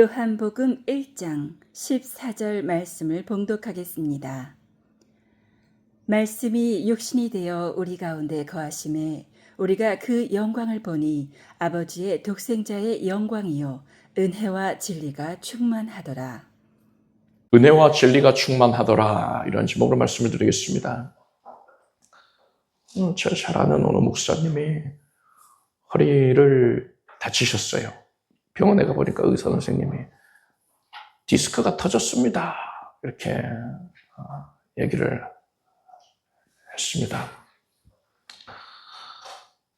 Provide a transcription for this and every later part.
요한복음 1장 14절 말씀을 봉독하겠습니다. 말씀이 육신이 되어 우리 가운데 거하심에 우리가 그 영광을 보니 아버지의 독생자의 영광이요 은혜와 진리가 충만하더라. 은혜와 진리가 충만하더라. 이런 제목으로 말씀을 드리겠습니다. 제가 잘 아는 어느 목사님이 허리를 다치셨어요. 병원에 가보니까 의사 선생님이 디스크가 터졌습니다. 이렇게 얘기를 했습니다.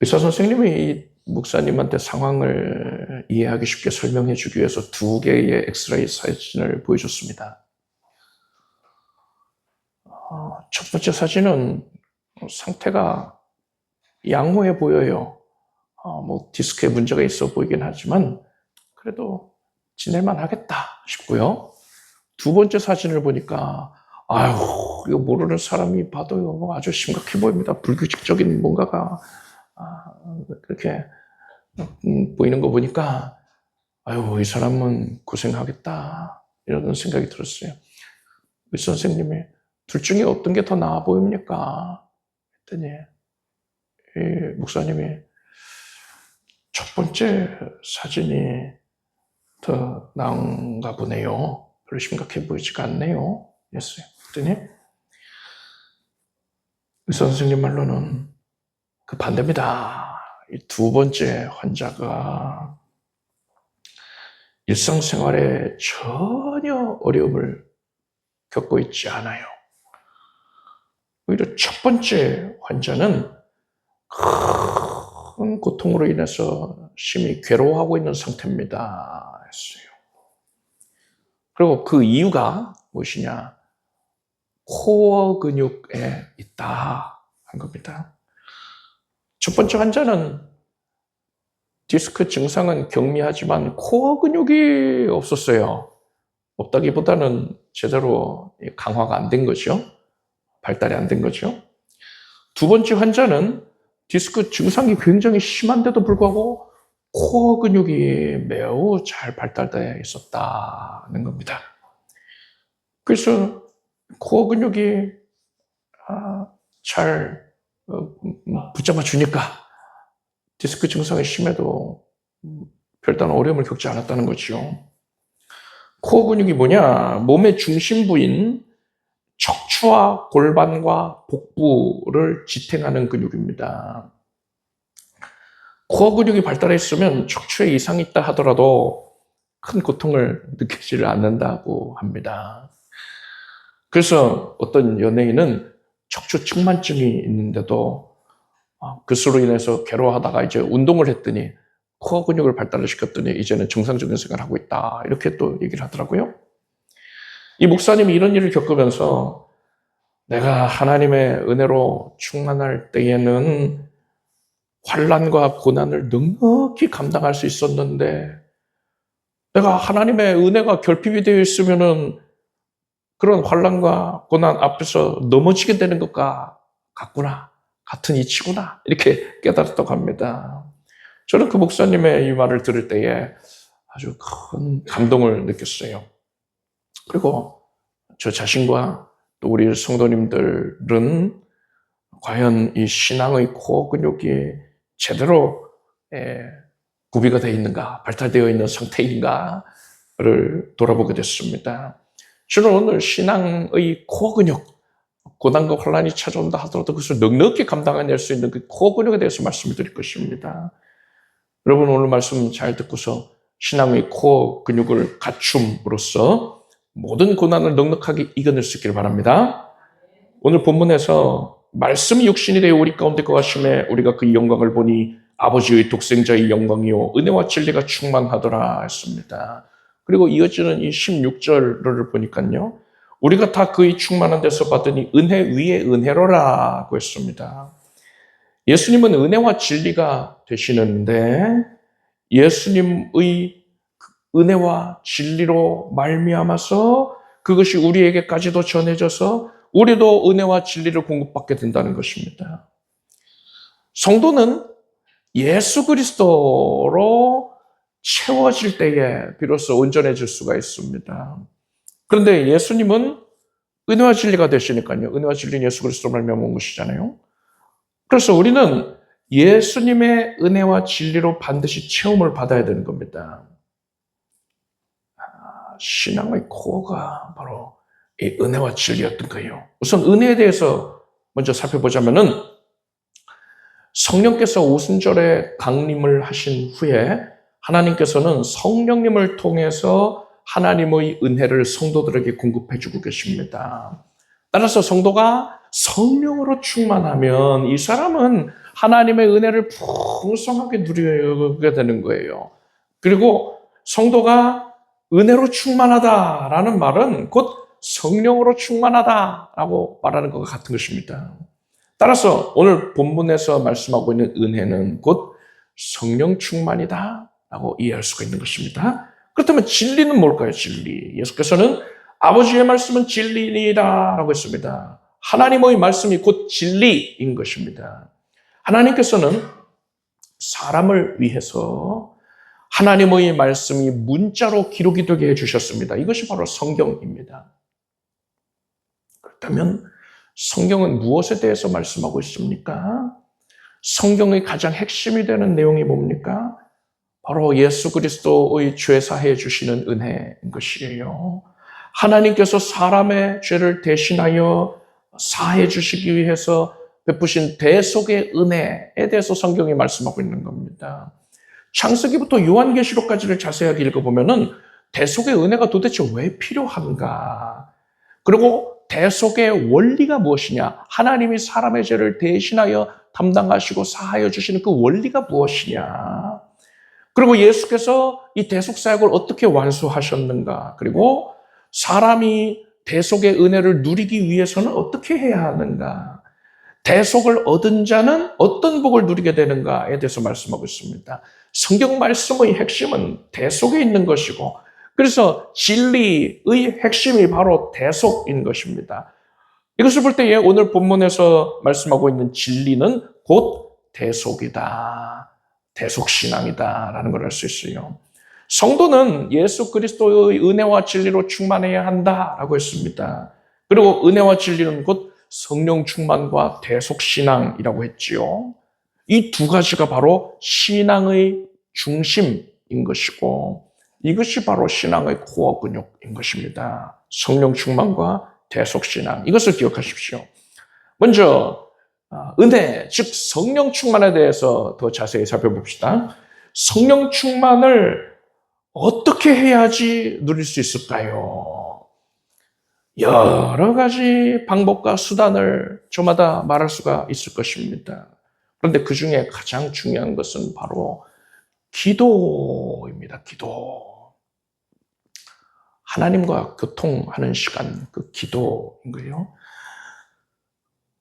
의사 선생님이 이 목사님한테 상황을 이해하기 쉽게 설명해 주기 위해서 두 개의 엑스레이 사진을 보여줬습니다. 첫 번째 사진은 상태가 양호해 보여요. 디스크에 문제가 있어 보이긴 하지만 그래도 지낼만 하겠다 싶고요. 두 번째 사진을 보니까 이거 모르는 사람이 봐도 아주 심각해 보입니다. 불규칙적인 뭔가가 그렇게 보이는 거 보니까 이 사람은 고생하겠다 이런 생각이 들었어요. 의사 선생님이 둘 중에 어떤 게 더 나아 보입니까? 했더니 이 목사님이 첫 번째 사진이 더 나은가 보네요. 별로 심각해 보이지가 않네요. 했어요. 그랬더니 의사 선생님 말로는 그 반대입니다. 이 두 번째 환자가 일상생활에 전혀 어려움을 겪고 있지 않아요. 오히려 첫 번째 환자는 큰 고통으로 인해서 심히 괴로워하고 있는 상태입니다. 했어요. 그리고 그 이유가 무엇이냐? 코어 근육에 있다 한 겁니다. 첫 번째 환자는 디스크 증상은 경미하지만 코어 근육이 없었어요. 없다기보다는 제대로 강화가 안 된 거죠. 발달이 안 된 거죠. 두 번째 환자는 디스크 증상이 굉장히 심한데도 불구하고 코어 근육이 매우 잘 발달되어 있었다는 겁니다. 그래서 코어 근육이 잘 붙잡아 주니까 디스크 증상이 심해도 별다른 어려움을 겪지 않았다는 거죠. 코어 근육이 뭐냐? 몸의 중심부인 척추와 골반과 복부를 지탱하는 근육입니다. 코어 근육이 발달했으면 척추에 이상이 있다 하더라도 큰 고통을 느끼지를 않는다고 합니다. 그래서 어떤 연예인은 척추 측만증이 있는데도 그수로 인해서 괴로워하다가 이제 운동을 했더니 코어 근육을 발달을 시켰더니 이제는 정상적인 생활을 하고 있다. 이렇게 또 얘기를 하더라고요. 이 목사님이 이런 일을 겪으면서 내가 하나님의 은혜로 충만할 때에는 환난과 고난을 넉넉히 감당할 수 있었는데 내가 하나님의 은혜가 결핍이 되어 있으면은 그런 환난과 고난 앞에서 넘어지게 되는 것과 같은 이치구나 이렇게 깨달았다고 합니다. 저는 그 목사님의 이 말을 들을 때에 아주 큰 감동을 느꼈어요. 그리고 저 자신과 또 우리 성도님들은 과연 이 신앙의 코어 근육이 제대로 구비가 되어 있는가, 발달되어 있는 상태인가를 돌아보게 됐습니다. 저는 오늘 신앙의 코어 근육, 고난과 혼란이 찾아온다 하더라도 그것을 넉넉히 감당해낼 수 있는 그 코어 근육에 대해서 말씀을 드릴 것입니다. 여러분 오늘 말씀 잘 듣고서 신앙의 코어 근육을 갖춤으로써 모든 고난을 넉넉하게 이겨낼 수 있기를 바랍니다. 오늘 본문에서 말씀이 육신이 되어 우리 가운데 거하심에 우리가 그 영광을 보니 아버지의 독생자의 영광이요 은혜와 진리가 충만하더라 했습니다. 그리고 이어지는 이 16절을 보니까요. 우리가 다 그의 충만한 데서 받으니 은혜 위에 은혜로라고 했습니다. 예수님은 은혜와 진리가 되시는데 예수님의 은혜와 진리로 말미암아서 그것이 우리에게까지도 전해져서 우리도 은혜와 진리를 공급받게 된다는 것입니다. 성도는 예수 그리스도로 채워질 때에 비로소 온전해질 수가 있습니다. 그런데 예수님은 은혜와 진리가 되시니까요. 은혜와 진리는 예수 그리스도로 말미암아 온 것이잖아요. 그래서 우리는 예수님의 은혜와 진리로 반드시 체험을 받아야 되는 겁니다. 신앙의 코어가 바로 이 은혜와 진리였던 거예요. 우선 은혜에 대해서 먼저 살펴보자면은 성령께서 오순절에 강림을 하신 후에 하나님께서는 성령님을 통해서 하나님의 은혜를 성도들에게 공급해 주고 계십니다. 따라서 성도가 성령으로 충만하면 이 사람은 하나님의 은혜를 풍성하게 누리게 되는 거예요. 그리고 성도가 은혜로 충만하다라는 말은 곧 성령으로 충만하다라고 말하는 것과 같은 것입니다. 따라서 오늘 본문에서 말씀하고 있는 은혜는 곧 성령 충만이다라고 이해할 수가 있는 것입니다. 그렇다면 진리는 뭘까요? 진리. 예수께서는 아버지의 말씀은 진리니다라고 했습니다. 하나님의 말씀이 곧 진리인 것입니다. 하나님께서는 사람을 위해서 하나님의 말씀이 문자로 기록이 되게 해주셨습니다. 이것이 바로 성경입니다. 그렇다면 성경은 무엇에 대해서 말씀하고 있습니까? 성경의 가장 핵심이 되는 내용이 뭡니까? 바로 예수 그리스도의 죄 사해 주시는 은혜인 것이에요. 하나님께서 사람의 죄를 대신하여 사해 주시기 위해서 베푸신 대속의 은혜에 대해서 성경이 말씀하고 있는 겁니다. 창세기부터 요한계시록까지를 자세하게 읽어보면은 대속의 은혜가 도대체 왜 필요한가? 그리고 대속의 원리가 무엇이냐? 하나님이 사람의 죄를 대신하여 담당하시고 사하여 주시는 그 원리가 무엇이냐? 그리고 예수께서 이 대속 사역을 어떻게 완수하셨는가? 그리고 사람이 대속의 은혜를 누리기 위해서는 어떻게 해야 하는가? 대속을 얻은 자는 어떤 복을 누리게 되는가에 대해서 말씀하고 있습니다. 성경 말씀의 핵심은 대속에 있는 것이고, 그래서 진리의 핵심이 바로 대속인 것입니다. 이것을 볼 때에 오늘 본문에서 말씀하고 있는 진리는 곧 대속이다. 대속신앙이다라는 걸 알 수 있어요. 성도는 예수 그리스도의 은혜와 진리로 충만해야 한다라고 했습니다. 그리고 은혜와 진리는 곧 성령 충만과 대속신앙이라고 했지요. 이 두 가지가 바로 신앙의 중심인 것이고 이것이 바로 신앙의 코어 근육인 것입니다. 성령 충만과 대속신앙. 이것을 기억하십시오. 먼저 은혜, 즉 성령 충만에 대해서 더 자세히 살펴봅시다. 성령 충만을 어떻게 해야지 누릴 수 있을까요? 여러 가지 방법과 수단을 저마다 말할 수가 있을 것입니다. 그런데 그 중에 가장 중요한 것은 바로 기도입니다. 기도. 하나님과 교통하는 시간, 그 기도인 거예요.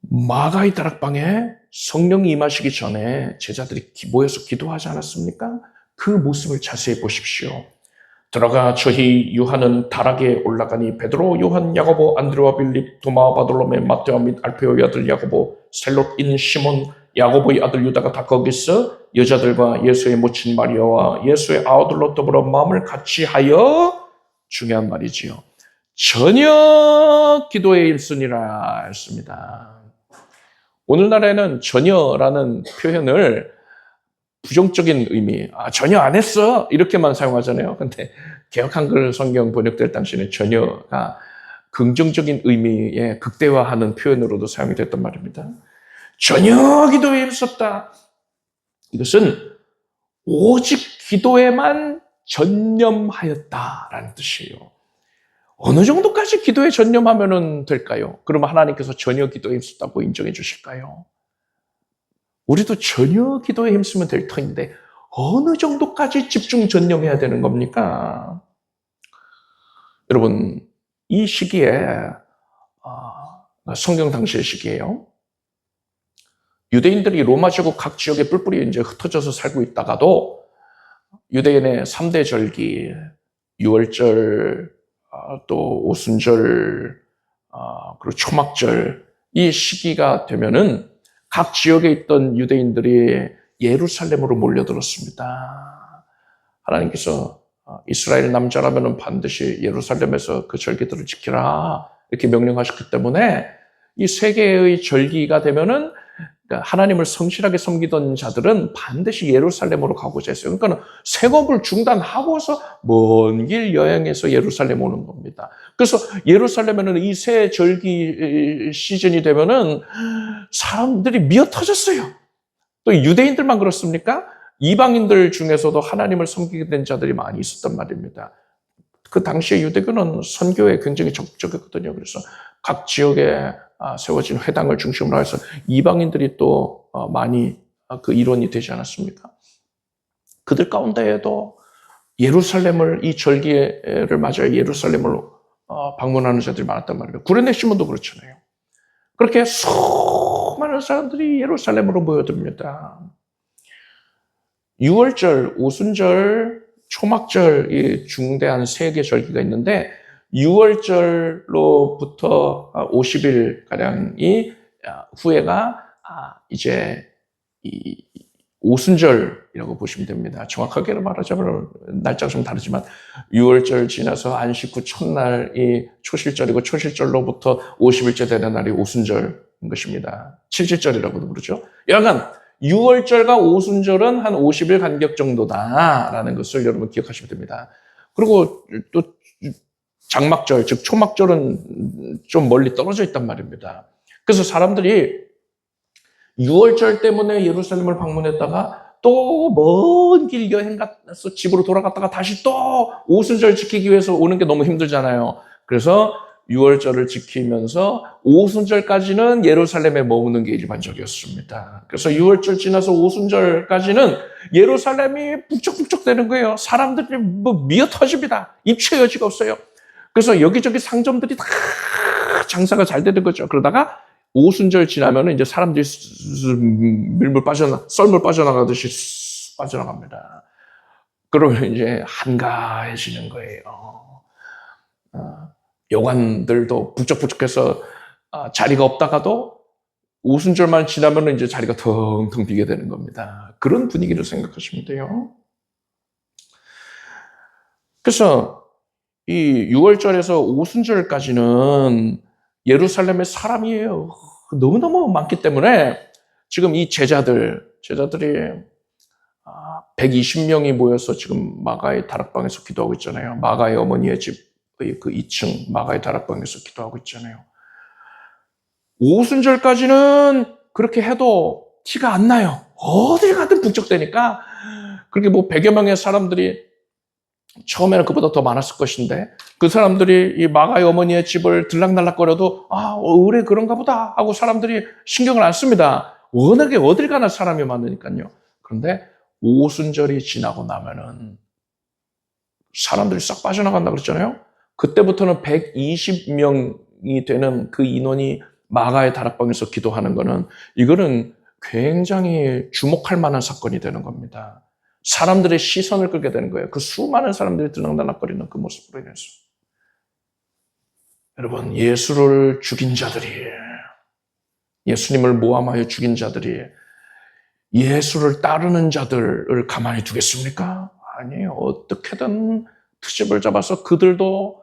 마가의 다락방에 성령이 임하시기 전에 제자들이 모여서 기도하지 않았습니까? 그 모습을 자세히 보십시오. 들어가 저희 유한은 다락에 올라가니 베드로, 요한, 야고보, 안드레와 빌립, 도마, 바돌로메, 마테오 및 알페오의 아들 야고보, 셀롯인 시몬, 야고보의 아들 유다가 다 거기서 여자들과 예수의 모친 마리아와 예수의 아우들로 더불어 마음을 같이 하여, 중요한 말이지요, 전혀 기도에 일순이라 했습니다. 오늘날에는 전혀라는 표현을 부정적인 의미, 전혀 안 했어 이렇게만 사용하잖아요. 근데 개역 한글 성경 번역될 당시에는 전혀가 긍정적인 의미의 극대화하는 표현으로도 사용이 됐단 말입니다. 전혀 기도에 힘썼다. 이것은 오직 기도에만 전념하였다라는 뜻이에요. 어느 정도까지 기도에 전념하면 될까요? 그러면 하나님께서 전혀 기도에 힘썼다고 인정해 주실까요? 우리도 전혀 기도에 힘쓰면 될 터인데 어느 정도까지 집중 전념해야 되는 겁니까? 여러분, 이 시기에 성경 당시의 시기예요. 유대인들이 로마 제국 각 지역에 뿔뿔이 이제 흩어져서 살고 있다가도 유대인의 3대 절기, 유월절, 또 오순절, 그리고 초막절, 이 시기가 되면은 각 지역에 있던 유대인들이 예루살렘으로 몰려들었습니다. 하나님께서 이스라엘 남자라면 반드시 예루살렘에서 그 절기들을 지키라 이렇게 명령하셨기 때문에 이 세 개의 절기가 되면은 그러니까 하나님을 성실하게 섬기던 자들은 반드시 예루살렘으로 가고자 했어요. 그러니까 생업을 중단하고서 먼 길 여행해서 예루살렘 오는 겁니다. 그래서 예루살렘에는 이 세 절기 시즌이 되면은 사람들이 미어 터졌어요. 또 유대인들만 그렇습니까? 이방인들 중에서도 하나님을 섬기게 된 자들이 많이 있었단 말입니다. 그 당시에 유대교는 선교에 굉장히 적극적이었거든요. 그래서 각 지역에 세워진 회당을 중심으로 해서 이방인들이 또 많이 그 일원이 되지 않았습니까? 그들 가운데에도 예루살렘을 이 절기를 맞아 예루살렘으로 방문하는 자들이 많았단 말이에요. 구레네 시몬도 그렇잖아요. 그렇게 수많은 사람들이 예루살렘으로 모여듭니다. 6월절, 오순절, 초막절 이 중대한 세 개 절기가 있는데 6월절로부터 50일 가량이 후에가 이제 이 오순절이라고 보시면 됩니다. 정확하게 말하자면 날짜가 좀 다르지만 6월절 지나서 안식 후 첫날이 초실절이고 초실절로부터 50일째 되는 날이 오순절인 것입니다. 칠칠절이라고도 부르죠. 여하간 6월절과 오순절은 한 50일 간격 정도다라는 것을 여러분 기억하시면 됩니다. 그리고 또 장막절, 즉 초막절은 좀 멀리 떨어져 있단 말입니다. 그래서 사람들이 6월절 때문에 예루살렘을 방문했다가 또 먼 길 여행 가서 집으로 돌아갔다가 다시 또 오순절 지키기 위해서 오는 게 너무 힘들잖아요. 그래서 6월절을 지키면서 오순절까지는 예루살렘에 머무는 게 일반적이었습니다. 그래서 6월절 지나서 오순절까지는 예루살렘이 북적북적 되는 거예요. 사람들이 미어 터집니다. 입체 여지가 없어요. 그래서 여기저기 상점들이 다 장사가 잘 되는 거죠. 그러다가 오순절 지나면 이제 사람들이 썰물 빠져나가듯이 빠져나갑니다. 그러면 이제 한가해지는 거예요. 여관들도 북적북적해서 자리가 없다가도 오순절만 지나면 이제 자리가 텅텅 비게 되는 겁니다. 그런 분위기를 생각하시면 돼요. 그래서 이 6월절에서 오순절까지는 예루살렘의 사람이 너무너무 많기 때문에 지금 이 제자들이 120명이 모여서 지금 마가의 다락방에서 기도하고 있잖아요. 마가의 어머니의 집의 그 2층 마가의 다락방에서 기도하고 있잖아요. 오순절까지는 그렇게 해도 티가 안 나요. 어딜 가든 북적대니까 그렇게 뭐 100여 명의 사람들이 처음에는 그보다 더 많았을 것인데 그 사람들이 이 마가의 어머니의 집을 들락날락거려도 의뢰 그런가 보다 하고 사람들이 신경을 안 씁니다. 워낙에 어딜 가나 사람이 많으니까요. 그런데 오순절이 지나고 나면은 사람들이 싹 빠져나간다 그랬잖아요. 그때부터는 120명이 되는 그 인원이 마가의 다락방에서 기도하는 거는 이거는 굉장히 주목할 만한 사건이 되는 겁니다. 사람들의 시선을 끌게 되는 거예요. 그 수많은 사람들이 들락날락거리는 그 모습으로 인해서. 여러분, 예수를 죽인 자들이, 예수님을 모함하여 죽인 자들이 예수를 따르는 자들을 가만히 두겠습니까? 아니에요. 어떻게든 트집을 잡아서 그들도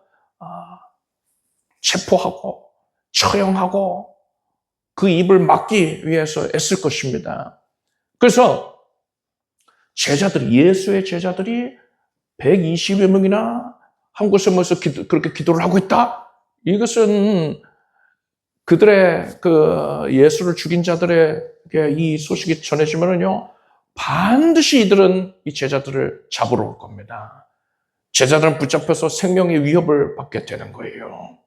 체포하고 처형하고 그 입을 막기 위해서 애쓸 것입니다. 그래서 예수의 제자들이 120여 명이나 한 곳에 모여서 그렇게 기도를 하고 있다? 이것은 그들의 예수를 죽인 자들에게 이 소식이 전해지면은요, 반드시 이들은 이 제자들을 잡으러 올 겁니다. 제자들은 붙잡혀서 생명의 위협을 받게 되는 거예요.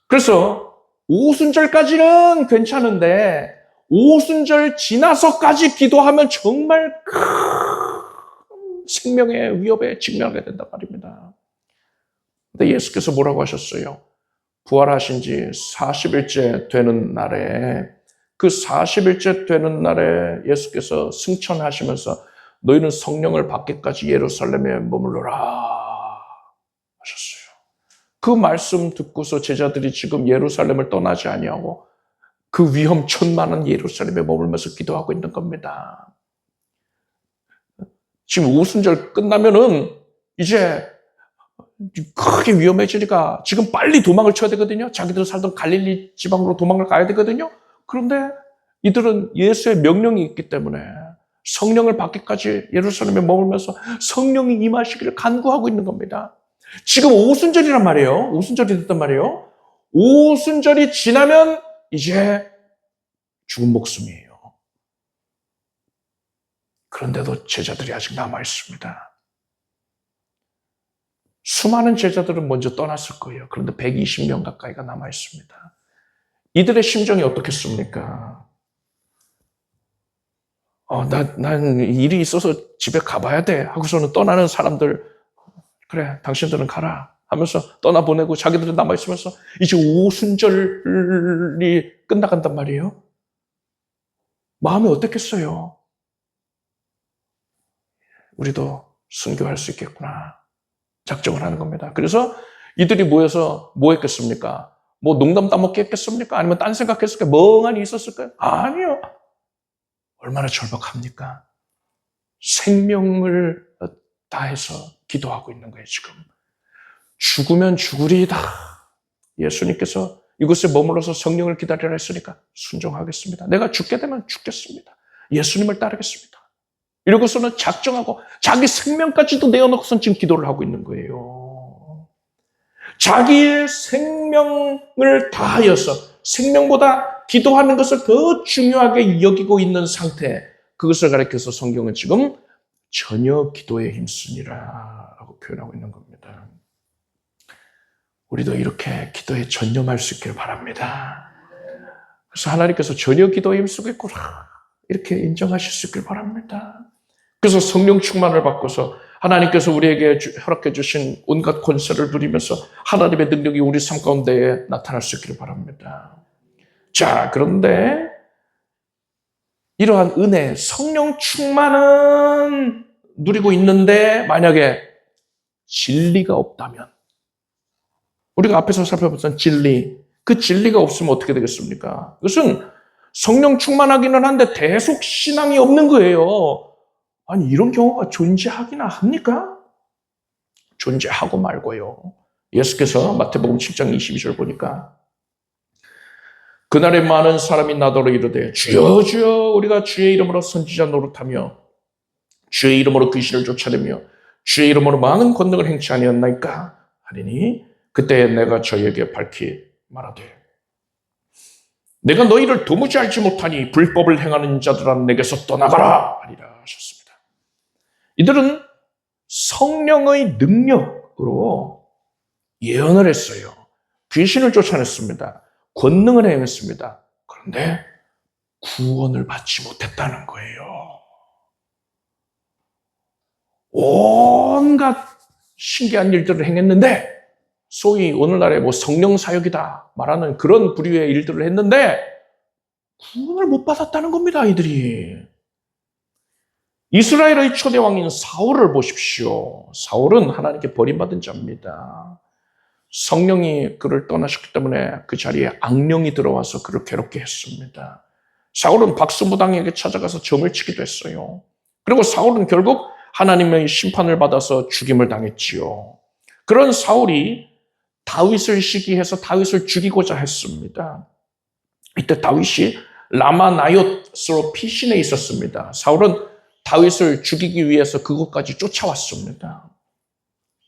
그래서 오순절까지는 괜찮은데 오순절 지나서까지 기도하면 정말 큰 생명의 위협에 직면하게 된단 말입니다. 근데 예수께서 뭐라고 하셨어요? 부활하신 지 40일째 되는 날에 그 40일째 되는 날에 예수께서 승천하시면서 너희는 성령을 받기까지 예루살렘에 머물러라 하셨어요. 그 말씀 듣고서 제자들이 지금 예루살렘을 떠나지 아니하고 그 위험천만한 예루살렘에 머물면서 기도하고 있는 겁니다. 지금 오순절 끝나면은 이제 크게 위험해지니까 지금 빨리 도망을 쳐야 되거든요. 자기들 살던 갈릴리 지방으로 도망을 가야 되거든요. 그런데 이들은 예수의 명령이 있기 때문에 성령을 받기까지 예루살렘에 머물면서 성령이 임하시기를 간구하고 있는 겁니다. 지금 오순절이란 말이에요. 오순절이 됐단 말이에요. 오순절이 지나면 이제 죽은 목숨이에요. 그런데도 제자들이 아직 남아 있습니다. 수많은 제자들은 먼저 떠났을 거예요. 그런데 120명 가까이가 남아 있습니다. 이들의 심정이 어떻겠습니까? 난 일이 있어서 집에 가봐야 돼 하고서는 떠나는 사람들, 그래 당신들은 가라 하면서 떠나보내고 자기들은 남아있으면서 이제 오순절이 끝나간단 말이에요. 마음이 어떻겠어요? 우리도 순교할 수 있겠구나 작정을 하는 겁니다. 그래서 이들이 모여서 뭐 했겠습니까? 뭐 농담 따먹기 했겠습니까? 아니면 딴 생각했을까요? 멍하니 있었을까요? 아니요. 얼마나 절박합니까? 생명을 다해서 기도하고 있는 거예요, 지금. 죽으면 죽으리이다. 예수님께서 이곳에 머물러서 성령을 기다리라 했으니까 순종하겠습니다. 내가 죽게 되면 죽겠습니다. 예수님을 따르겠습니다. 이러고서는 작정하고 자기 생명까지도 내어놓고선 지금 기도를 하고 있는 거예요. 자기의 생명을 다하여서 생명보다 기도하는 것을 더 중요하게 여기고 있는 상태, 그것을 가리켜서 성경은 지금 전혀 기도에 힘쓰니라 라고 표현하고 있는 겁니다. 우리도 이렇게 기도에 전념할 수 있기를 바랍니다. 그래서 하나님께서 전혀 기도에 힘쓰고 있구나 이렇게 인정하실 수 있기를 바랍니다. 그래서 성령 충만을 받고서 하나님께서 우리에게 허락해 주신 온갖 권세를 누리면서 하나님의 능력이 우리 삶 가운데 나타날 수 있기를 바랍니다. 자, 그런데 이러한 은혜, 성령 충만은 누리고 있는데 만약에 진리가 없다면, 우리가 앞에서 살펴봤던 진리, 그 진리가 없으면 어떻게 되겠습니까? 그것은 성령 충만하기는 한데 대속 신앙이 없는 거예요. 아니, 이런 경우가 존재하기나 합니까? 존재하고 말고요. 예수께서 마태복음 7장 22절 보니까 그날에 많은 사람이 나더러 이르되 주여 주여 우리가 주의 이름으로 선지자 노릇하며 주의 이름으로 귀신을 쫓아내며 주의 이름으로 많은 권능을 행치 아니었나이까 하리니 그때 내가 저에게 밝히 말하되 내가 너희를 도무지 알지 못하니 불법을 행하는 자들아 내게서 떠나가라 하리라 하셨습니다. 이들은 성령의 능력으로 예언을 했어요. 귀신을 쫓아냈습니다. 권능을 행했습니다. 그런데 구원을 받지 못했다는 거예요. 온갖 신기한 일들을 행했는데 소위 오늘날의 뭐 성령 사역이다 말하는 그런 부류의 일들을 했는데 구원을 못 받았다는 겁니다. 이들이. 이스라엘의 초대 왕인 사울을 보십시오. 사울은 하나님께 버림받은 자입니다. 성령이 그를 떠나셨기 때문에 그 자리에 악령이 들어와서 그를 괴롭게 했습니다. 사울은 박수무당에게 찾아가서 점을 치기도 했어요. 그리고 사울은 결국 하나님의 심판을 받아서 죽임을 당했지요. 그런 사울이 다윗을 시기해서 다윗을 죽이고자 했습니다. 이때 다윗이 라마나요스로 피신해 있었습니다. 사울은 다윗을 죽이기 위해서 그곳까지 쫓아왔습니다.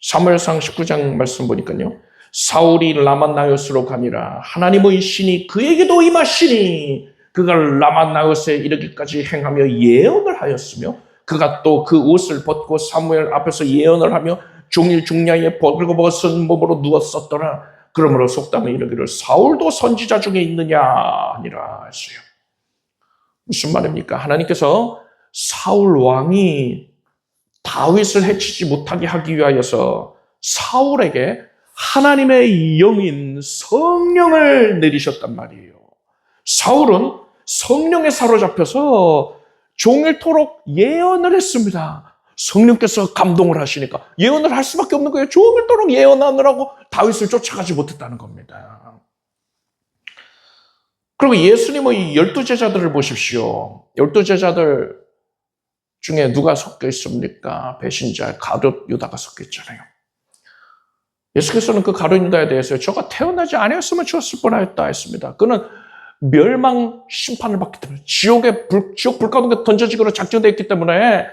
사무엘상 19장 말씀 보니까요. 사울이 라마나요스로 가니라 하나님의 신이 그에게도 임하시니 그가 라마나요스에 이르기까지 행하며 예언을 하였으며 그가 또 그 옷을 벗고 사무엘 앞에서 예언을 하며 종일 중야에 벌거벗은 몸으로 누웠었더라. 그러므로 속담에 이르기를 사울도 선지자 중에 있느냐 하니라 했어요. 무슨 말입니까? 하나님께서 사울 왕이 다윗을 해치지 못하게 하기 위하여서 사울에게 하나님의 영인 성령을 내리셨단 말이에요. 사울은 성령에 사로잡혀서 종일토록 예언을 했습니다. 성령께서 감동을 하시니까 예언을 할 수밖에 없는 거예요. 종일토록 예언하느라고 다윗을 쫓아가지 못했다는 겁니다. 그리고 예수님의 12제자들을 보십시오. 12제자들 중에 누가 섞여 있습니까? 배신자 가룟 유다가 섞여 있잖아요. 예수께서는 그 가룟 유다에 대해서 저가 태어나지 아니었으면 죽었을 뻔하였다 했습니다. 그는 멸망 심판을 받기 때문에 지옥 불가운데 던져지기로 작정되어 있기 때문에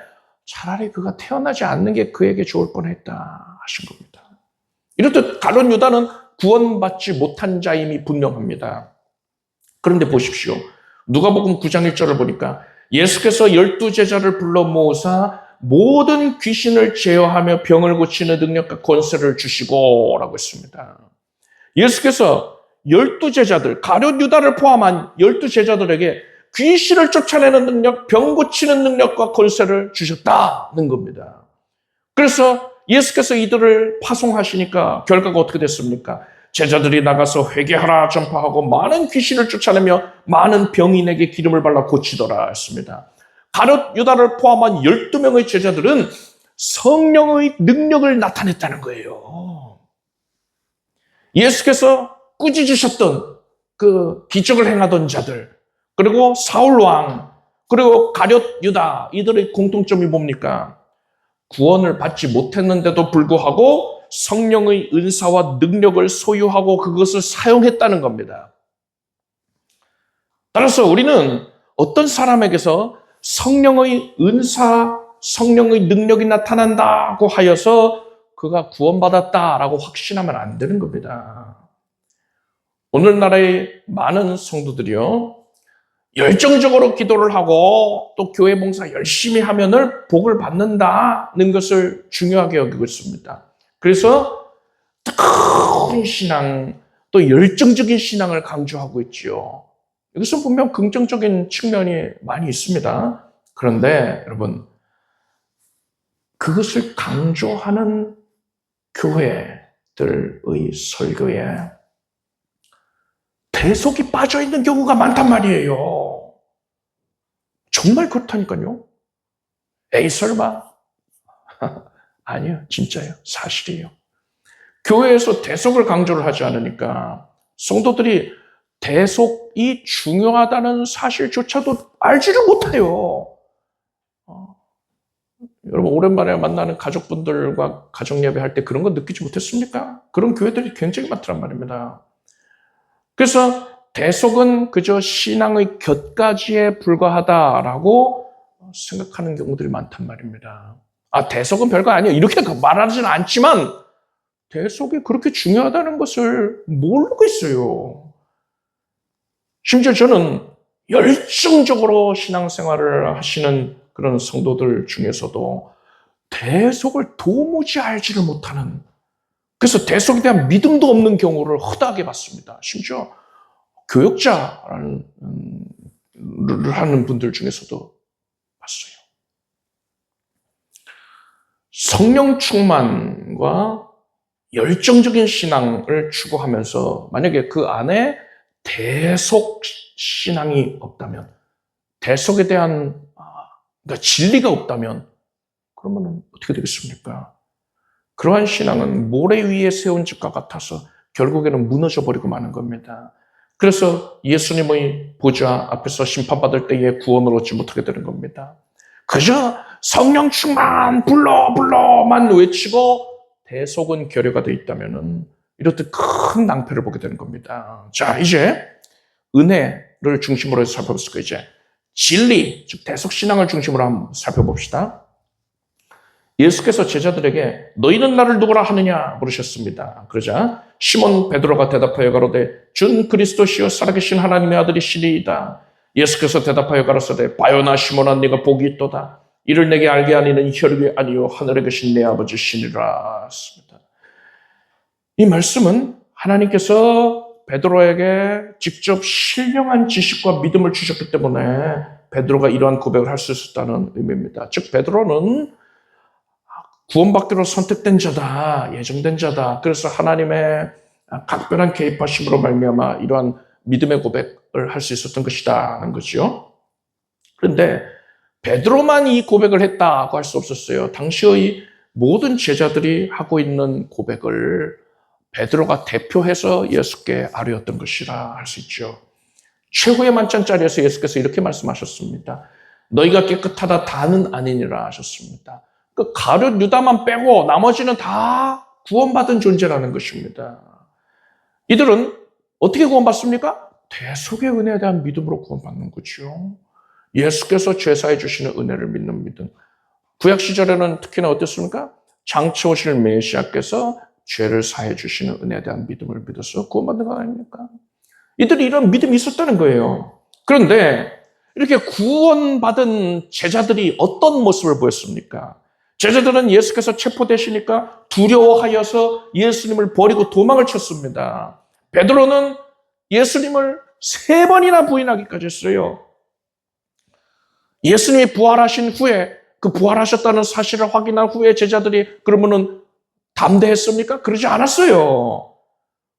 차라리 그가 태어나지 않는 게 그에게 좋을 뻔했다 하신 겁니다. 이렇듯 가룟 유다는 구원받지 못한 자임이 분명합니다. 그런데 보십시오. 누가복음 9장 1절을 보니까 예수께서 12제자를 불러 모으사 모든 귀신을 제어하며 병을 고치는 능력과 권세를 주시고 라고 했습니다. 예수께서 12제자들, 가룟 유다를 포함한 12제자들에게 귀신을 쫓아내는 능력, 병 고치는 능력과 권세를 주셨다는 겁니다. 그래서 예수께서 이들을 파송하시니까 결과가 어떻게 됐습니까? 제자들이 나가서 회개하라 전파하고 많은 귀신을 쫓아내며 많은 병인에게 기름을 발라 고치더라 했습니다. 가룟 유다를 포함한 12명의 제자들은 성령의 능력을 나타냈다는 거예요. 예수께서 꾸짖으셨던 그 기적을 행하던 자들, 그리고 사울왕, 그리고 가룟 유다, 이들의 공통점이 뭡니까? 구원을 받지 못했는데도 불구하고 성령의 은사와 능력을 소유하고 그것을 사용했다는 겁니다. 따라서 우리는 어떤 사람에게서 성령의 은사, 성령의 능력이 나타난다고 하여서 그가 구원받았다라고 확신하면 안 되는 겁니다. 오늘날의 많은 성도들이요, 열정적으로 기도를 하고 또 교회 봉사 열심히 하면은 복을 받는다는 것을 중요하게 여기고 있습니다. 그래서 뜨거운 신앙, 또 열정적인 신앙을 강조하고 있지요. 이것은 분명 긍정적인 측면이 많이 있습니다. 그런데 여러분, 그것을 강조하는 교회들의 설교에 대속이 빠져있는 경우가 많단 말이에요. 정말 그렇다니까요. 에이 설마? 아니요, 진짜예요. 사실이에요. 교회에서 대속을 강조를 하지 않으니까 성도들이 대속이 중요하다는 사실조차도 알지를 못해요. 여러분, 오랜만에 만나는 가족분들과 가정예배할 때 그런 거 느끼지 못했습니까? 그런 교회들이 굉장히 많더란 말입니다. 그래서 대속은 그저 신앙의 곁가지에 불과하다라고 생각하는 경우들이 많단 말입니다. 아, 대속은 별거 아니에요. 이렇게 말하지는 않지만 대속이 그렇게 중요하다는 것을 모르고 있어요. 심지어 저는 열정적으로 신앙생활을 하시는 그런 성도들 중에서도 대속을 도무지 알지를 못하는, 그래서 대속에 대한 믿음도 없는 경우를 허다하게 봤습니다. 심지어 교역자라는 하는 분들 중에서도 봤어요. 성령 충만과 열정적인 신앙을 추구하면서 만약에 그 안에 대속 신앙이 없다면, 대속에 대한 그러니까 진리가 없다면 그러면 어떻게 되겠습니까? 그러한 신앙은 모래 위에 세운 집과 같아서 결국에는 무너져 버리고 마는 겁니다. 그래서 예수님의 보좌 앞에서 심판받을 때에 구원을 얻지 못하게 되는 겁니다. 그저 성령 충만 불러만 외치고 대속은 결여가 되어 있다면 이렇듯 큰 낭패를 보게 되는 겁니다. 자, 이제 은혜를 중심으로 해서 살펴볼 거예요. 이제 진리, 즉 대속신앙을 중심으로 한번 살펴봅시다. 예수께서 제자들에게 너희는 나를 누구라 하느냐 물으셨습니다. 그러자 시몬 베드로가 대답하여 가로되 준 그리스도시요 살아계신 하나님의 아들이시리이다. 예수께서 대답하여 가로되 바요나 시몬아 네가 복이 있도다. 이를 내게 알게 하니는 혈육이 아니요 하늘에 계신 내 아버지시니라 했습니다. 이 말씀은 하나님께서 베드로에게 직접 신령한 지식과 믿음을 주셨기 때문에 베드로가 이러한 고백을 할 수 있었다는 의미입니다. 즉 베드로는 구원받기로 선택된 자다, 예정된 자다. 그래서 하나님의 각별한 개입하심으로 말미암아 이러한 믿음의 고백을 할 수 있었던 것이다는 거죠. 그런데 베드로만 이 고백을 했다고 할 수 없었어요. 당시의 모든 제자들이 하고 있는 고백을 베드로가 대표해서 예수께 아뢰었던 것이라 할 수 있죠. 최후의 만찬 자리에서 예수께서 이렇게 말씀하셨습니다. 너희가 깨끗하다 다는 아니니라 하셨습니다. 그 가룟 유다만 빼고 나머지는 다 구원받은 존재라는 것입니다. 이들은 어떻게 구원받습니까? 대속의 은혜에 대한 믿음으로 구원받는 거죠. 예수께서 죄사해 주시는 은혜를 믿는 믿음. 구약 시절에는 특히나 어땠습니까? 장차 오실 메시아께서 죄를 사해 주시는 은혜에 대한 믿음을 믿어서 구원받는 거 아닙니까? 이들이 이런 믿음이 있었다는 거예요. 그런데 이렇게 구원받은 제자들이 어떤 모습을 보였습니까? 제자들은 예수께서 체포되시니까 두려워하여서 예수님을 버리고 도망을 쳤습니다. 베드로는 예수님을 3번이나 부인하기까지 했어요. 예수님이 부활하신 후에 그 부활하셨다는 사실을 확인한 후에 제자들이 그러면은 담대했습니까? 그러지 않았어요.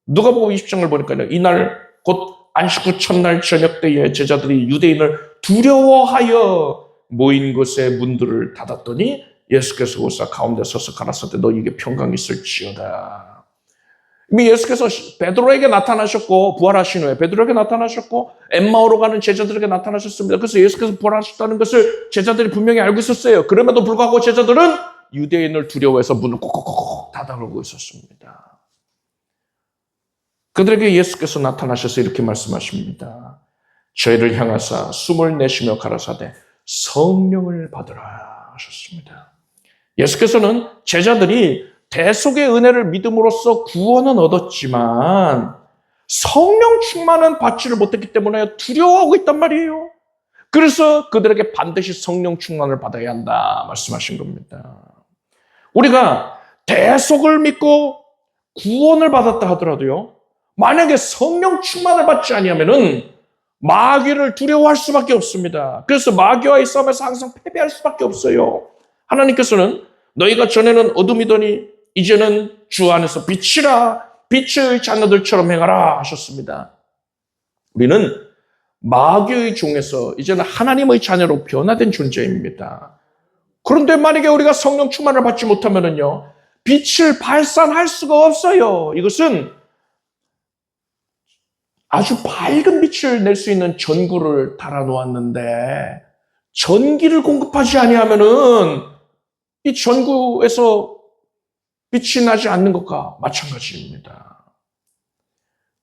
누가복음 20장을 보니까요. 이날 곧 안식 후 첫날 저녁 때에 제자들이 유대인을 두려워하여 모인 곳에 문들을 닫았더니 예수께서 오사 가운데 서서 가라사대 너희에게 평강이 있을지어다. 이미 예수께서 베드로에게 나타나셨고 부활하신 후에 베드로에게 나타나셨고 엠마오로 가는 제자들에게 나타나셨습니다. 그래서 예수께서 부활하셨다는 것을 제자들이 분명히 알고 있었어요. 그럼에도 불구하고 제자들은 유대인을 두려워해서 문을 콕콕콕 닫아걸고 있었습니다. 그들에게 예수께서 나타나셔서 이렇게 말씀하십니다. 저희를 향하사 숨을 내쉬며 가라사대 성령을 받으라 하셨습니다. 예수께서는 제자들이 대속의 은혜를 믿음으로써 구원은 얻었지만 성령 충만은 받지를 못했기 때문에 두려워하고 있단 말이에요. 그래서 그들에게 반드시 성령 충만을 받아야 한다 말씀하신 겁니다. 우리가 대속을 믿고 구원을 받았다 하더라도요. 만약에 성령 충만을 받지 아니하면은 마귀를 두려워할 수밖에 없습니다. 그래서 마귀와의 싸움에서 항상 패배할 수밖에 없어요. 하나님께서는 너희가 전에는 어둠이더니 이제는 주 안에서 빛이라 빛의 자녀들처럼 행하라 하셨습니다. 우리는 마귀의 종에서 이제는 하나님의 자녀로 변화된 존재입니다. 그런데 만약에 우리가 성령 충만을 받지 못하면은요, 빛을 발산할 수가 없어요. 이것은 아주 밝은 빛을 낼 수 있는 전구를 달아놓았는데 전기를 공급하지 아니하면은 이 전구에서 빛이 나지 않는 것과 마찬가지입니다.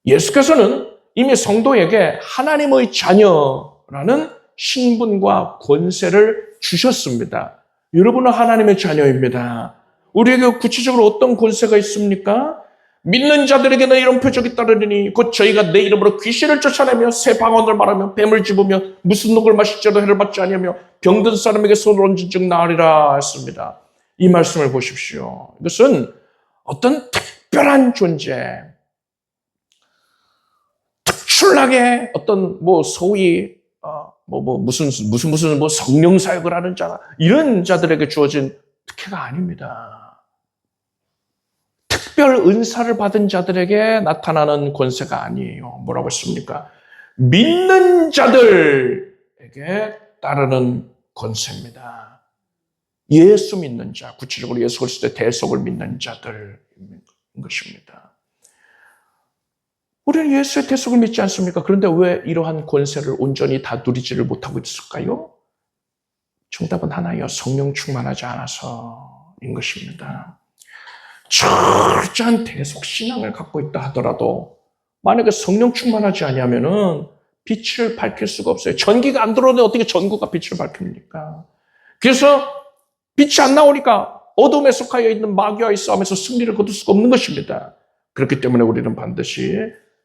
예수께서는 이미 성도에게 하나님의 자녀라는 신분과 권세를 주셨습니다. 여러분은 하나님의 자녀입니다. 우리에게 구체적으로 어떤 권세가 있습니까? 믿는 자들에게는 이런 표적이 따르리니 곧 저희가 내 이름으로 귀신을 쫓아내며 새 방언을 말하며 뱀을 집으며 무슨 녹을 마실지라도 해를 받지 아니하며 병든 사람에게 손을 얹은 즉 나으리라 했습니다. 이 말씀을 보십시오. 이것은 어떤 특별한 존재, 특출나게 어떤 소위 무슨 성령 사역을 하는 자 이런 자들에게 주어진 특혜가 아닙니다. 특별 은사를 받은 자들에게 나타나는 권세가 아니에요. 뭐라고 했습니까? 믿는 자들에게 따르는 권세입니다. 예수 믿는 자, 구체적으로 예수 그리스도의 대속을 믿는 자들인 것입니다. 우리는 예수의 대속을 믿지 않습니까? 그런데 왜 이러한 권세를 온전히 다 누리지를 못하고 있을까요? 정답은 하나예요. 성령 충만하지 않아서인 것입니다. 철저한 대속 신앙을 갖고 있다 하더라도 만약에 성령 충만하지 아니하면은 빛을 밝힐 수가 없어요. 전기가 안 들어오는데 어떻게 전구가 빛을 밝힙니까? 그래서 빛이 안 나오니까 어둠에 속하여 있는 마귀와의 싸움에서 승리를 거둘 수가 없는 것입니다. 그렇기 때문에 우리는 반드시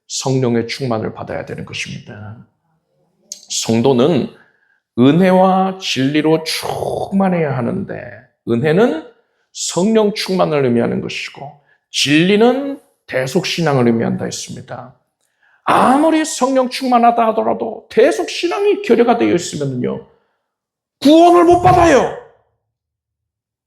성령의 충만을 받아야 되는 것입니다. 성도는 은혜와 진리로 충만해야 하는데 은혜는 성령 충만을 의미하는 것이고 진리는 대속신앙을 의미한다 했습니다. 아무리 성령 충만하다 하더라도 대속신앙이 결여가 되어 있으면요 구원을 못 받아요.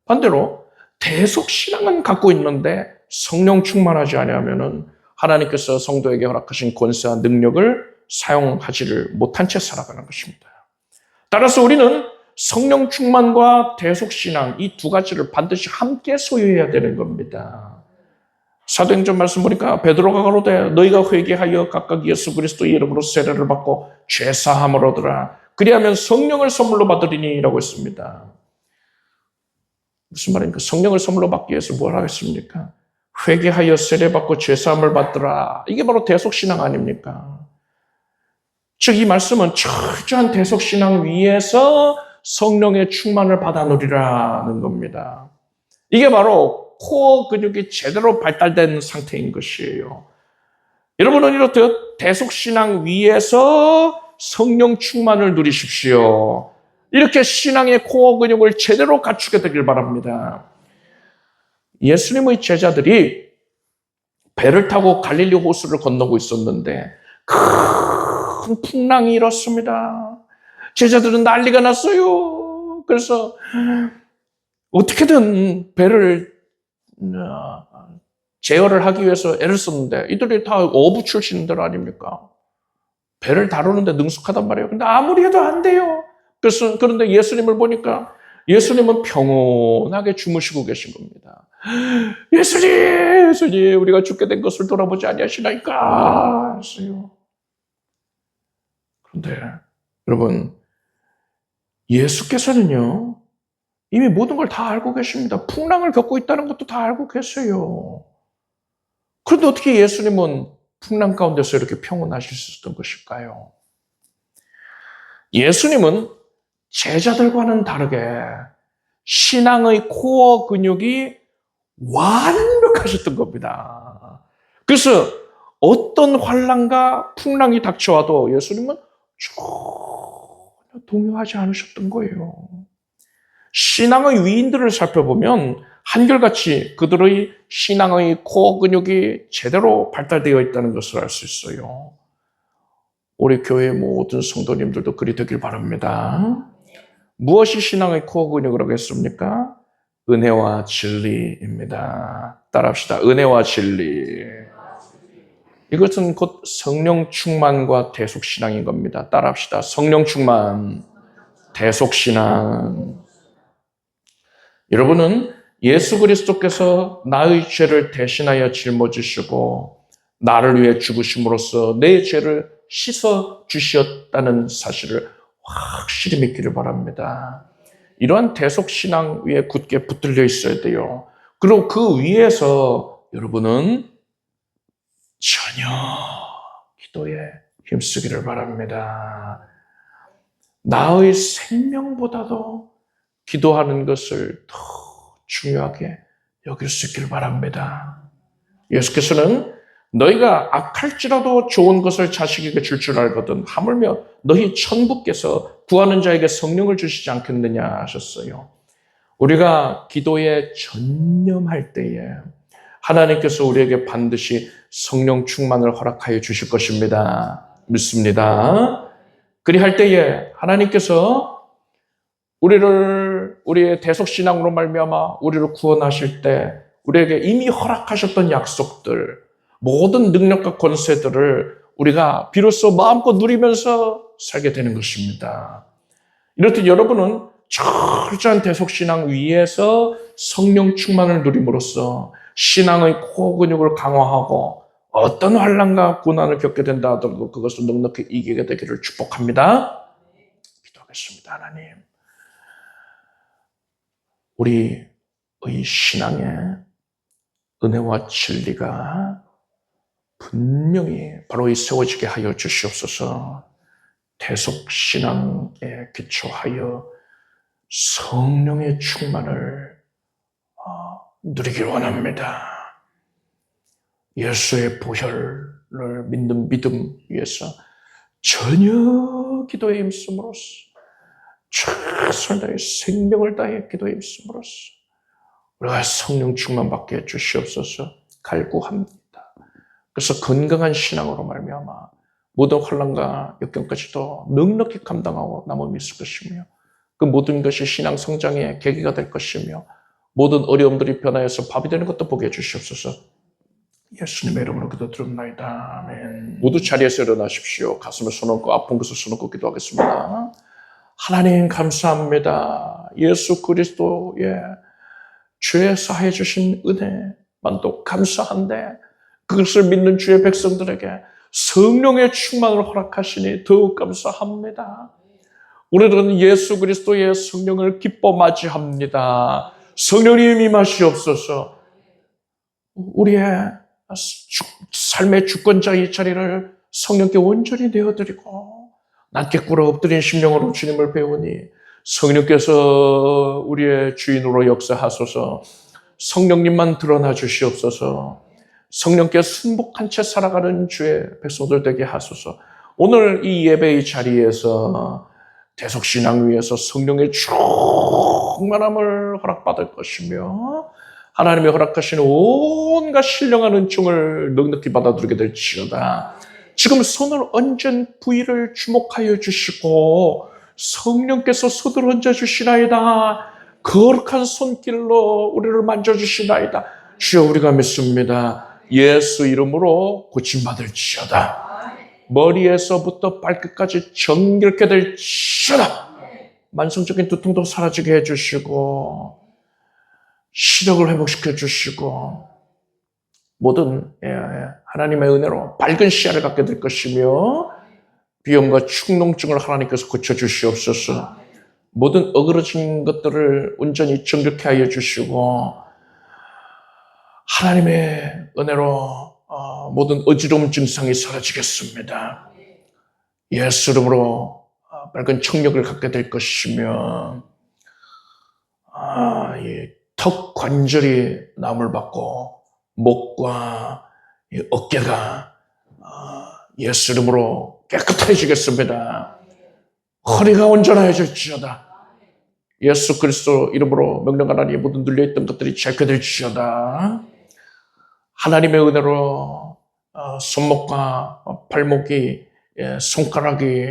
반대로 대속신앙은 갖고 있는데 성령 충만하지 아니하면은 하나님께서 성도에게 허락하신 권세와 능력을 사용하지를 못한 채 살아가는 것입니다. 따라서 우리는 성령 충만과 대속신앙 이 두 가지를 반드시 함께 소유해야 되는 겁니다. 사도행전 말씀 보니까 베드로가 가로되 너희가 회개하여 각각 예수 그리스도의 이름으로 세례를 받고 죄사함을 얻으라. 그리하면 성령을 선물로 받으리니라고 했습니다. 무슨 말입니까? 성령을 선물로 받기 위해서 뭘 하겠습니까? 회개하여 세례받고 죄사함을 받더라. 이게 바로 대속신앙 아닙니까? 즉 이 말씀은 철저한 대속신앙 위에서 성령의 충만을 받아 누리라는 겁니다. 이게 바로 코어 근육이 제대로 발달된 상태인 것이에요. 여러분은 이렇듯 대속신앙 위에서 성령 충만을 누리십시오. 이렇게 신앙의 코어 근육을 제대로 갖추게 되길 바랍니다. 예수님의 제자들이 배를 타고 갈릴리 호수를 건너고 있었는데 큰 풍랑이 일었습니다. 제자들은 난리가 났어요. 그래서 어떻게든 배를 제어를 하기 위해서 애를 썼는데 이들이 다 어부 출신들 아닙니까? 배를 다루는데 능숙하단 말이에요. 근데 아무리 해도 안 돼요. 그런데 예수님을 보니까 예수님은 평온하게 주무시고 계신 겁니다. 예수님, 우리가 죽게 된 것을 돌아보지 아니하시나이까 했어요. 그런데 여러분, 예수께서는요, 이미 모든 걸 다 알고 계십니다. 풍랑을 겪고 있다는 것도 다 알고 계세요. 그런데 어떻게 예수님은 풍랑 가운데서 이렇게 평온하실 수 있었던 것일까요? 예수님은 제자들과는 다르게 신앙의 코어 근육이 완벽하셨던 겁니다. 그래서 어떤 환난과 풍랑이 닥쳐와도 예수님은 전혀 동요하지 않으셨던 거예요. 신앙의 위인들을 살펴보면 한결같이 그들의 신앙의 코어 근육이 제대로 발달되어 있다는 것을 알 수 있어요. 우리 교회 모든 성도님들도 그리 되길 바랍니다. 무엇이 신앙의 코어 근육이라고 했습니까? 은혜와 진리입니다. 따라합시다. 은혜와 진리. 이것은 곧 성령 충만과 대속신앙인 겁니다. 따라합시다. 성령 충만, 대속신앙. 여러분은 예수 그리스도께서 나의 죄를 대신하여 짊어지시고 나를 위해 죽으심으로써 내 죄를 씻어 주셨다는 사실을 확실히 믿기를 바랍니다. 이러한 대속신앙 위에 굳게 붙들려 있어야 돼요. 그리고 그 위에서 여러분은 전혀 기도에 힘쓰기를 바랍니다. 나의 생명보다도 기도하는 것을 더 중요하게 여길 수 있기를 바랍니다. 예수께서는 너희가 악할지라도 좋은 것을 자식에게 줄 줄 알거든 하물며 너희 천부께서 구하는 자에게 성령을 주시지 않겠느냐 하셨어요. 우리가 기도에 전념할 때에 하나님께서 우리에게 반드시 성령 충만을 허락하여 주실 것입니다. 믿습니다. 그리할 때에 하나님께서 우리의 대속신앙으로 말미암아 우리를 구원하실 때 우리에게 이미 허락하셨던 약속들, 모든 능력과 권세들을 우리가 비로소 마음껏 누리면서 살게 되는 것입니다. 이렇듯 여러분은 철저한 대속신앙 위에서 성령 충만을 누림으로써 신앙의 코어 근육을 강화하고 어떤 환난과 고난을 겪게 된다 하더라도 그것을 넉넉히 이기게 되기를 축복합니다. 기도하겠습니다. 하나님, 우리의 신앙에 은혜와 진리가 분명히 바로 세워지게 하여 주시옵소서. 대속신앙에 기초하여 성령의 충만을 누리길 원합니다. 예수의 보혈을 믿는 믿음 위에서 전혀 기도에 힘쓰므로써 최선을 다해 생명을 다해 기도에 힘쓰므로써 우리가 성령 충만 받게 해주시옵소서 갈구합니다. 그래서 건강한 신앙으로 말미암아 모든 환난과 역경까지도 넉넉히 감당하고 남음이 있을 것이며 그 모든 것이 신앙 성장의 계기가 될 것이며 모든 어려움들이 변하여서 밥이 되는 것도 보게 해주시옵소서. 예수님의 이름으로 기도드립니다. 아멘. 모두 자리에서 일어나십시오. 가슴에 손 얹고 아픈 것을 손 얹고 기도하겠습니다. 하나님 감사합니다. 예수 그리스도의 죄 사해 주신 은혜만도 감사한데 그것을 믿는 주의 백성들에게 성령의 충만을 허락하시니 더욱 감사합니다. 오늘은 예수 그리스도의 성령을 기뻐 맞이합니다. 성령님 임하시옵소서. 우리의 삶의 주권자의 자리를 성령께 온전히 내어드리고 낮게 꿇어 엎드린 심령으로 주님을 배우니 성령께서 우리의 주인으로 역사하소서. 성령님만 드러나 주시옵소서. 성령께 순복한 채 살아가는 주의 백성들 되게 하소서. 오늘 이 예배의 자리에서 대속신앙 위에서 성령의 충만함을 허락받을 것이며 하나님이 허락하시는 온갖 신령한 은총을 넉넉히 받아들이게 될지어다. 지금 손을 얹은 부위를 주목하여 주시고 성령께서 손을 얹어 주시나이다. 거룩한 손길로 우리를 만져주시나이다. 주여 우리가 믿습니다. 예수 이름으로 고침받을지어다. 머리에서부터 발끝까지 정결케 될지어다. 만성적인 두통도 사라지게 해주시고 시력을 회복시켜 주시고 모든 하나님의 은혜로 밝은 시야를 갖게 될 것이며 비염과 축농증을 하나님께서 고쳐주시옵소서. 모든 어그러진 것들을 온전히 정결케 하여 주시고 하나님의 은혜로 모든 어지러움 증상이 사라지겠습니다. 예수 이름으로 밝은 청력을 갖게 될 것이며 턱 관절이 나음을 받고 목과 어깨가 예수 이름으로 깨끗해지겠습니다. 허리가 온전해질지어다. 예수 그리스도 이름으로 명령하나니 모든 눌려있던 것들이 제거될지어다. 하나님의 은혜로 손목과 발목이 손가락이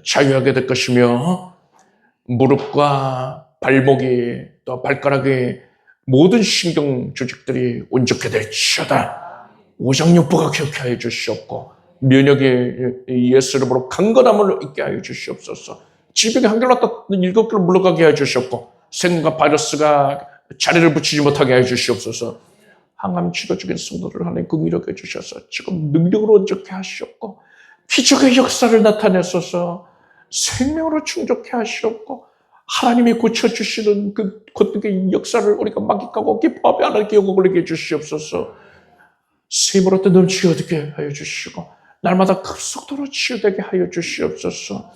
자유하게 될 것이며 무릎과 발목이 또 발가락이 모든 신경 조직들이 온전케 될지어다. 오장육부가 격케 하여 주시옵고 면역이 예수 이름으로 강건함을 있게 하여 주시옵소서. 질병이 한결 났다 7개로 물러가게 하여 주시옵고 생과 바이러스가 자리를 붙이지 못하게 하여 주시옵소서. 항암 치료 중인 성도를 하나님 긍휼하게 해주셔서 지금 능력으로 온전케 하시옵고 기적의 역사를 나타내소서. 생명으로 충족케 하시옵고 하나님이 고쳐주시는 그 고통의 역사를 우리가 만끽하고 기뻐하며 하나님께 영광 올리게 해주시옵소서. 샘으로 또 넘치게 얻게 하여 주시고 날마다 급속도로 치유되게 하여 주시옵소서.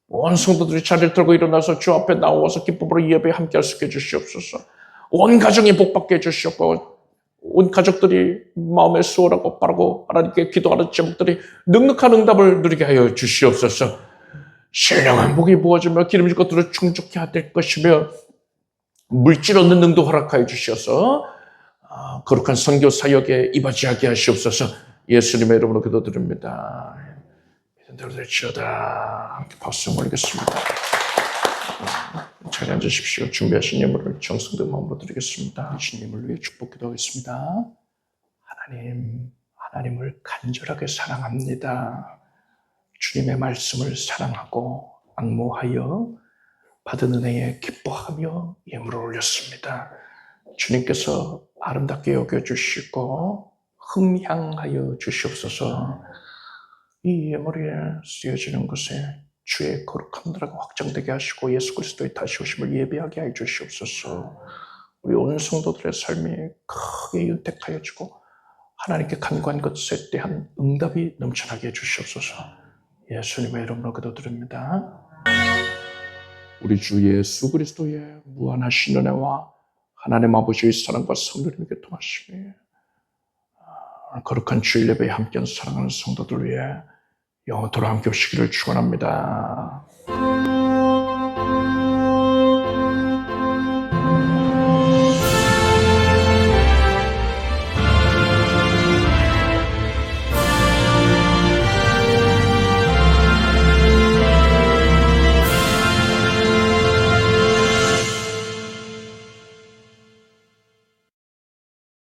온 성도들이 자리를 들고 일어나서 주 앞에 나와서 기쁨으로 이 예배에 함께 할 수 있게 해주시옵소서. 온 가정이 복받게 해주시옵고 온 가족들이 마음에 수월하고 빠르고 하나님께 기도하는 제목들이 넉넉한 응답을 누리게 하여 주시옵소서. 신령한 복이 부어지며 기름진 것들을 충족케 될 것이며 물질 얻는 능도 허락하여 주셔서 거룩한 선교 사역에 이바지하게 하시옵소서. 예수님의 이름으로 기도드립니다. 믿는 대로 될지어다. 함께 박수 올리겠습니다. 자리 앉으십시오. 준비하신 예물을 정성된 마음으로 드리겠습니다. 주님을 위해 축복 기도하겠습니다. 하나님을 간절하게 사랑합니다. 주님의 말씀을 사랑하고 앙모하여 받은 은혜에 기뻐하며 예물을 올렸습니다. 주님께서 아름답게 여겨주시고 흠향하여 주시옵소서. 이 예물이 쓰여지는 것에 주의 거룩한 나라가 확장되게 하시고 예수 그리스도의 다시 오심을 예배하게 하여 주시옵소서. 우리 온 성도들의 삶이 크게 윤택하여 주고 하나님께 간구한 것에 대한 응답이 넘쳐나게 해 주시옵소서. 예수님의 이름으로 기도드립니다. 우리 주 예수 그리스도의 무한하신 은혜와 하나님 아버지의 사랑과 성령님의 교통하심이 거룩한 주일 예배에 함께한 사랑하는 성도들 위해 영원토록 함께 오시기를 축원합니다.